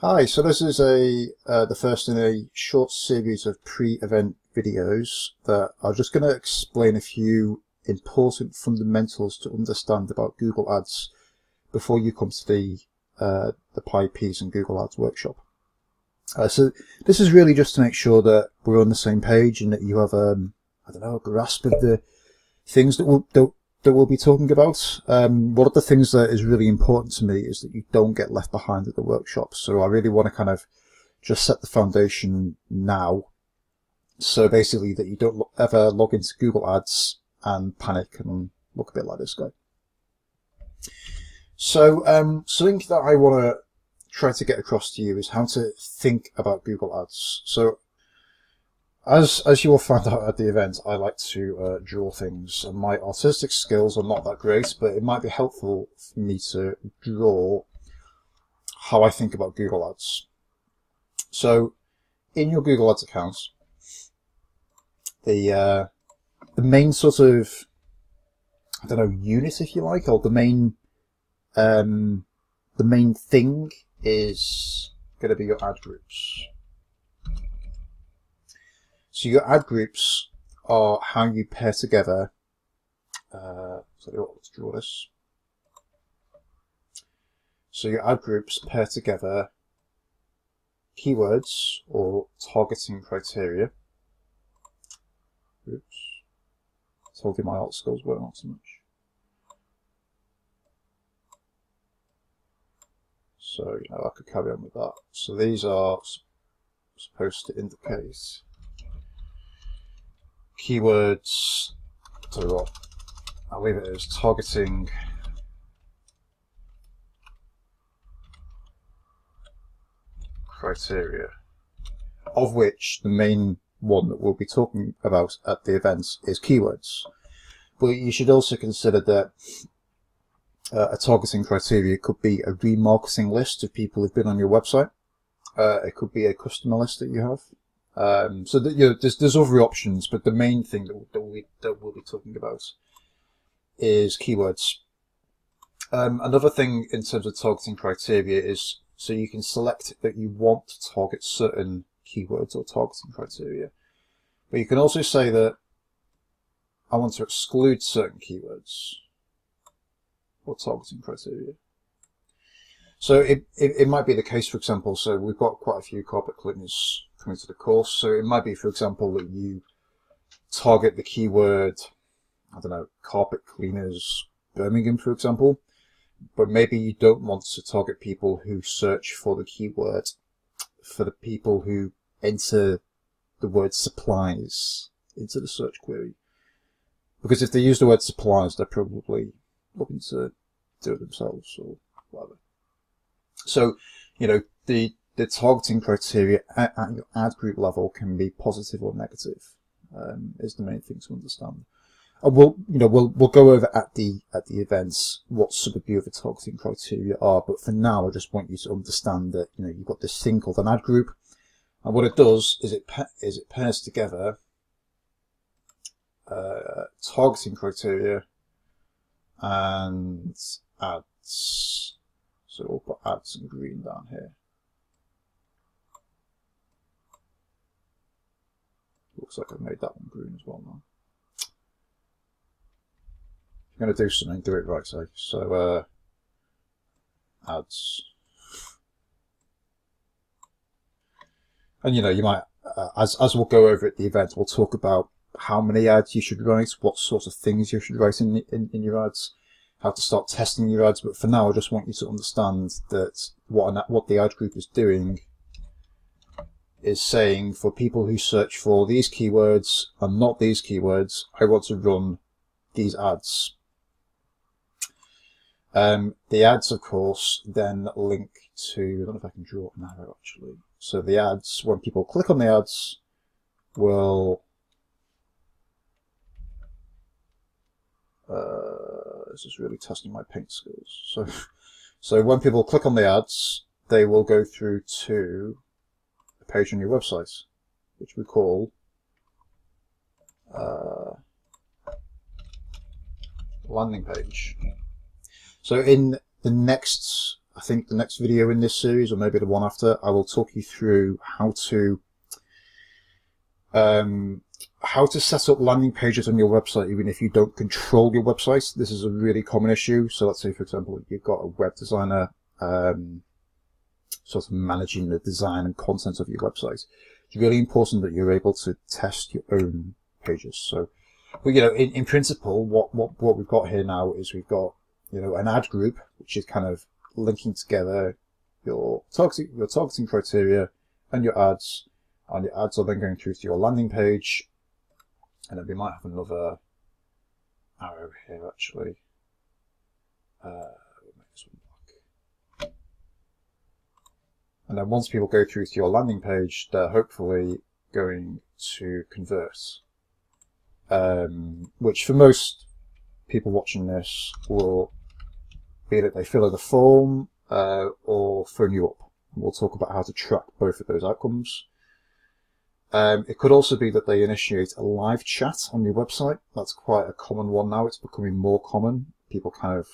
Hi, so this is the first in a short series of pre-event videos that are just going to explain a few important fundamentals to understand about Google Ads before you come to the PyPs and Google Ads workshop. So this is really just to make sure that we're on the same page and that you have I don't know, a grasp of the things that we'll be talking about. One of the things that is really important to me is that you don't get left behind at the workshop. So I really want to kind of just set the foundation now. So basically that you don't ever log into Google Ads and panic and look a bit like this guy. So something that I want to try to get across to you is how to think about Google Ads. So as you will find out at the event, I like to draw things, and my artistic skills are not that great, but it might be helpful for me to draw how I think about Google Ads. So in your Google Ads account, the main sort of, I don't know, unit, if you like, or the main thing is going to be your ad groups. So your ad groups are how you pair together, let's draw this. So your ad groups pair together keywords or targeting criteria. Oops, I told you my alt skills weren't on so much. So, I could carry on with that. So these are supposed to indicate keywords, so what, I'll leave it as targeting criteria, of which the main one that we'll be talking about at the event is keywords. But you should also consider that a targeting criteria could be a remarketing list of people who've been on your website. It could be a customer list that you have. So that, there's other options, but the main thing that we'll be talking about is keywords. Another thing in terms of targeting criteria is, so you can select that you want to target certain keywords or targeting criteria, but you can also say that I want to exclude certain keywords or targeting criteria. So it might be the case, for example, so we've got quite a few carpet cleaners coming to the course. So it might be, for example, that you target the keyword, I don't know, carpet cleaners Birmingham, for example, but maybe you don't want to target people who search for the keyword for the people who enter the word supplies into the search query. Because if they use the word supplies, they're probably looking to do it themselves or whatever. So, the targeting criteria at your ad group level can be positive or negative, is the main thing to understand. And we'll go over at the events what some of the other targeting criteria are, but for now I just want you to understand that you've got this thing called an ad group, and what it does is it pairs together targeting criteria and ads. So we'll put ads in green down here. Looks like I've made that one green as well now. If you're going to do something, do it right, say. So ads. And you might, as we'll go over at the event, we'll talk about how many ads you should write, what sorts of things you should write in your ads, how to start testing your ads. But for now, I just want you to understand that what the ad group is doing is saying, for people who search for these keywords and not these keywords, I want to run these ads. The ads, of course, then link to, I don't know if I can draw an arrow actually. So the ads, when people click on the ads, will this is really testing my paint skills. So when people click on the ads, they will go through to a page on your website, which we call landing page. So in the next, I I think the next video in this series, or maybe the one after, I will talk you through how to set up landing pages on your website even if you don't control your website. This is a really common issue. So let's say, for example, you've got a web designer sort of managing the design and content of your website. It's really important that you're able to test your own pages. So, but you know, in principle, what we've got here now is we've got, you know, an ad group, which is kind of linking together your targeting criteria and your ads, and your ads are then going through to your landing page. And then we might have another arrow here, actually. We'll make this one black. And then once people go through to your landing page, they're hopefully going to convert. Which for most people watching this will be that they fill out a form or phone you up. And we'll talk about how to track both of those outcomes. It could also be that they initiate a live chat on your website. That's quite a common one now. It's becoming more common. People kind of,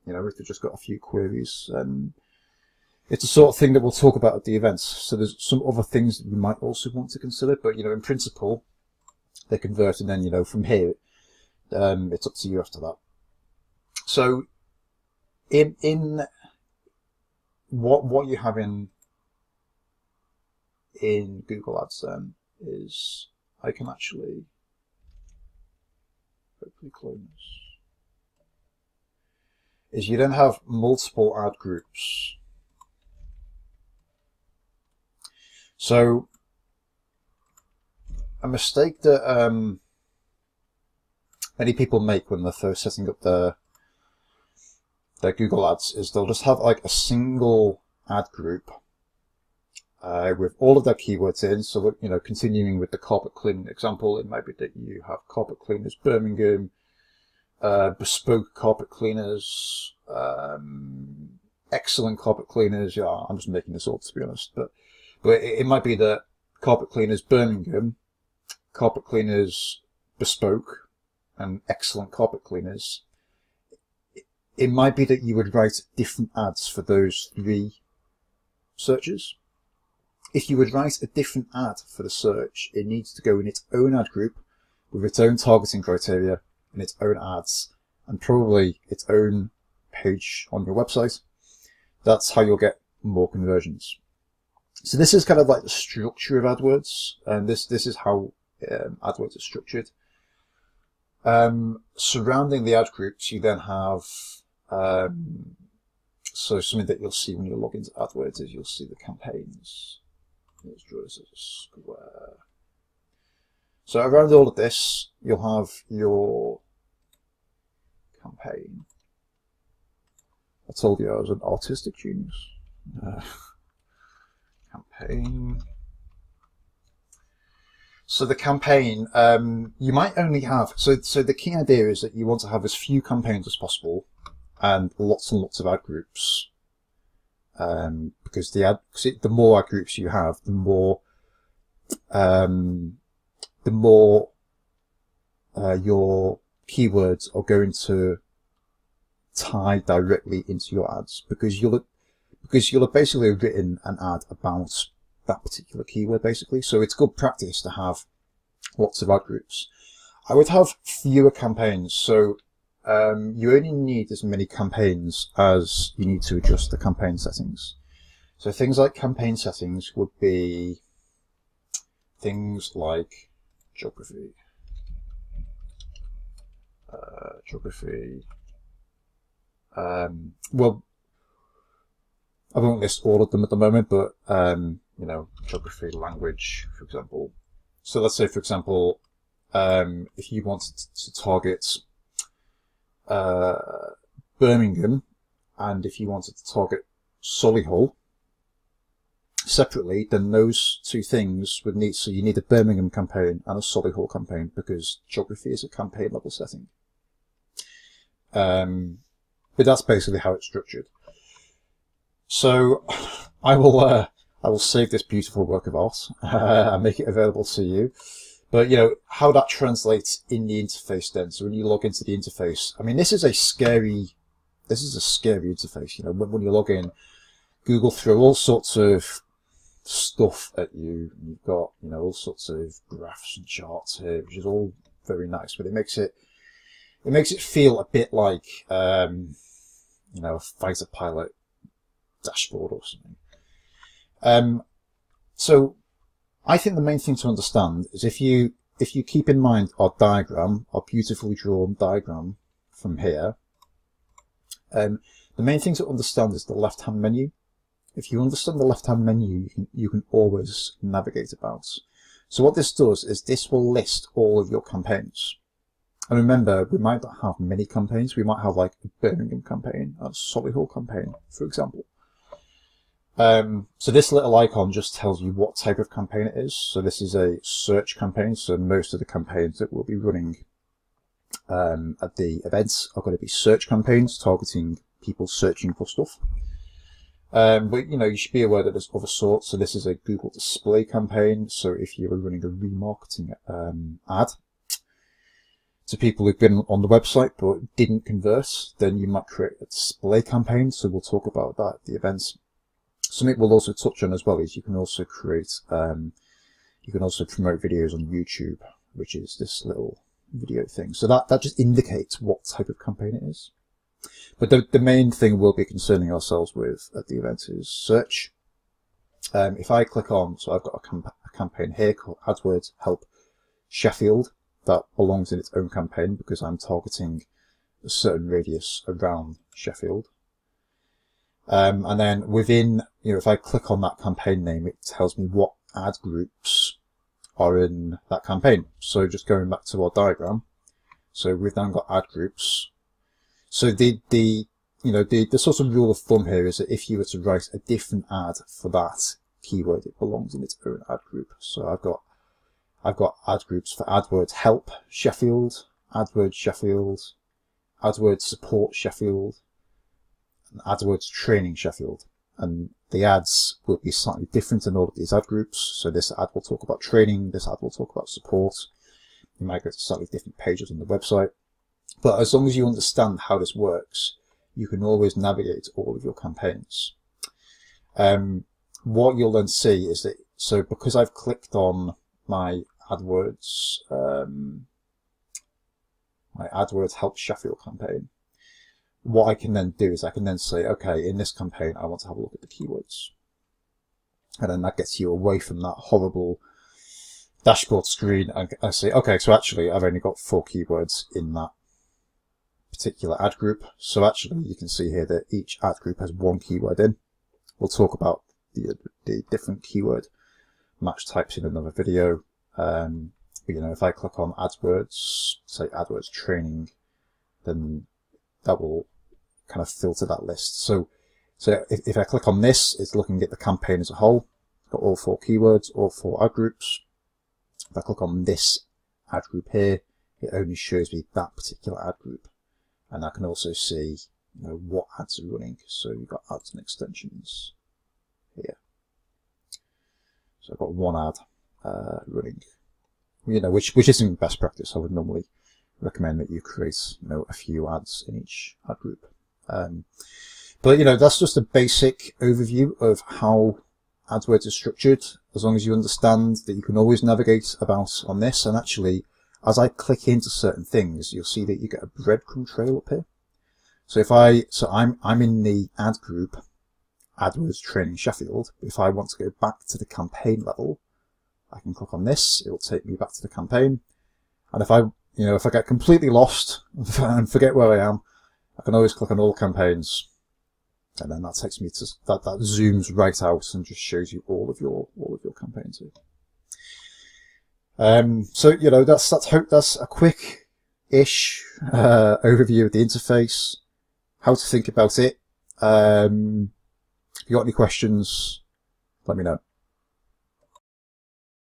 you know, if they've just got a few queries, and it's the sort of thing that we'll talk about at the events. So there's some other things that you might also want to consider, but, you know, in principle, they convert, and then, you know, from here, it's up to you after that. So in what you have in Google Ads then is, I can actually hopefully close this, is you then have multiple ad groups. So a mistake that many people make when they're first setting up their Google Ads is they'll just have like a single ad group with all of their keywords in. So, you know, continuing with the carpet cleaning example, it might be that you have carpet cleaners Birmingham, bespoke carpet cleaners, excellent carpet cleaners. Yeah, I'm just making this up, to be honest, but it might be that carpet cleaners Birmingham, carpet cleaners bespoke, and excellent carpet cleaners. It might be that you would write different ads for those three searches. If you would write a different ad for the search, it needs to go in its own ad group with its own targeting criteria and its own ads, and probably its own page on your website. That's how you'll get more conversions. So this is kind of like the structure of AdWords, and this is how AdWords is structured. Surrounding the ad groups, you then have so something that you'll see when you log into AdWords is you'll see the campaigns. Let's draw this as a square. So around all of this, you'll have your campaign. I told you I was an artistic genius. Campaign. So the campaign, you might only have, so the key idea is that you want to have as few campaigns as possible and lots of ad groups. Because the more ad groups you have, the more your keywords are going to tie directly into your ads, because you'll have basically written an ad about that particular keyword, basically. So it's good practice to have lots of ad groups. I would have fewer campaigns, so you only need as many campaigns as you need to adjust the campaign settings. So things like campaign settings would be things like geography. Well, I won't list all of them at the moment, but you know, geography, language, for example. So let's say, for example, if you wanted to target Birmingham, and if you wanted to target Solihull separately, then those two things would need, so you need a Birmingham campaign and a Solihull campaign, because geography is a campaign level setting. But that's basically how it's structured. So I will save this beautiful work of art and make it available to you. But, you know, how that translates in the interface then. So when you log into the interface, I mean, this is a scary this is a scary interface. You know, when you log in, Google throw all sorts of stuff at you. You've got, you know, all sorts of graphs and charts here, which is all very nice, but it makes it feel a bit like, you know, a fighter pilot dashboard or something. So I think the main thing to understand is if you keep in mind our diagram, our beautifully drawn diagram from here, the main thing to understand is the left-hand menu. If you understand the left-hand menu, you can always navigate about. So what this does is this will list all of your campaigns. And remember, we might not have many campaigns. We might have like a Birmingham campaign, a Solihull campaign, for example. So this little icon just tells you what type of campaign it is. So this is a search campaign. So most of the campaigns that we'll be running at the events are going to be search campaigns targeting people searching for stuff. But you know, you should be aware that there's other sorts. So this is a Google display campaign. So if you were running a remarketing ad to people who've been on the website but didn't convert, then you might create a display campaign. So we'll talk about that at the events. Something we'll also touch on as well is you can also create, you can also promote videos on YouTube, which is this little video thing. So that just indicates what type of campaign it is. But the main thing we'll be concerning ourselves with at the event is search. If I click on, so I've got a campaign here called AdWords Help Sheffield that belongs in its own campaign because I'm targeting a certain radius around Sheffield. And then within, you know, if I click on that campaign name, it tells me what ad groups are in that campaign. So just going back to our diagram. So we've now got ad groups. So the sort of rule of thumb here is that if you were to write a different ad for that keyword, it belongs in its own ad group. So I've got ad groups for AdWords Help Sheffield, AdWords Sheffield, AdWords Support Sheffield, and AdWords Training Sheffield. And the ads will be slightly different in all of these ad groups. So this ad will talk about training, this ad will talk about support. You might go to slightly different pages on the website. But as long as you understand how this works, you can always navigate all of your campaigns. What you'll then see is that, so because I've clicked on my AdWords Help Sheffield campaign, what I can then do is I can then say, okay, in this campaign, I want to have a look at the keywords. And then that gets you away from that horrible dashboard screen. And I say, okay, so actually I've only got 4 keywords in that particular ad group. So actually you can see here that each ad group has 1 keyword in. We'll talk about the different keyword match types in another video. But, you know, if I click on AdWords, say AdWords Training, then that will kind of filter that list. So if I click on this, it's looking at the campaign as a whole. It's got all 4 keywords, all 4 ad groups. If I click on this ad group here, it only shows me that particular ad group. And I can also see, you know, what ads are running. So you've got ads and extensions here. So I've got 1 ad running, you know, which isn't best practice. I would normally recommend that you create, you know, a few ads in each ad group. But, you know, that's just a basic overview of how AdWords is structured. As long as you understand that you can always navigate about on this. And actually, as I click into certain things, you'll see that you get a breadcrumb trail up here. So I'm in the ad group AdWords Training Sheffield. If I want to go back to the campaign level, I can click on this. It will take me back to the campaign. And if I get completely lost and forget where I am, I can always click on all campaigns, and then that takes me to that zooms right out and just shows you all of your campaigns here. So, you know, that's a quick-ish overview of the interface, how to think about it. If you got any questions, let me know.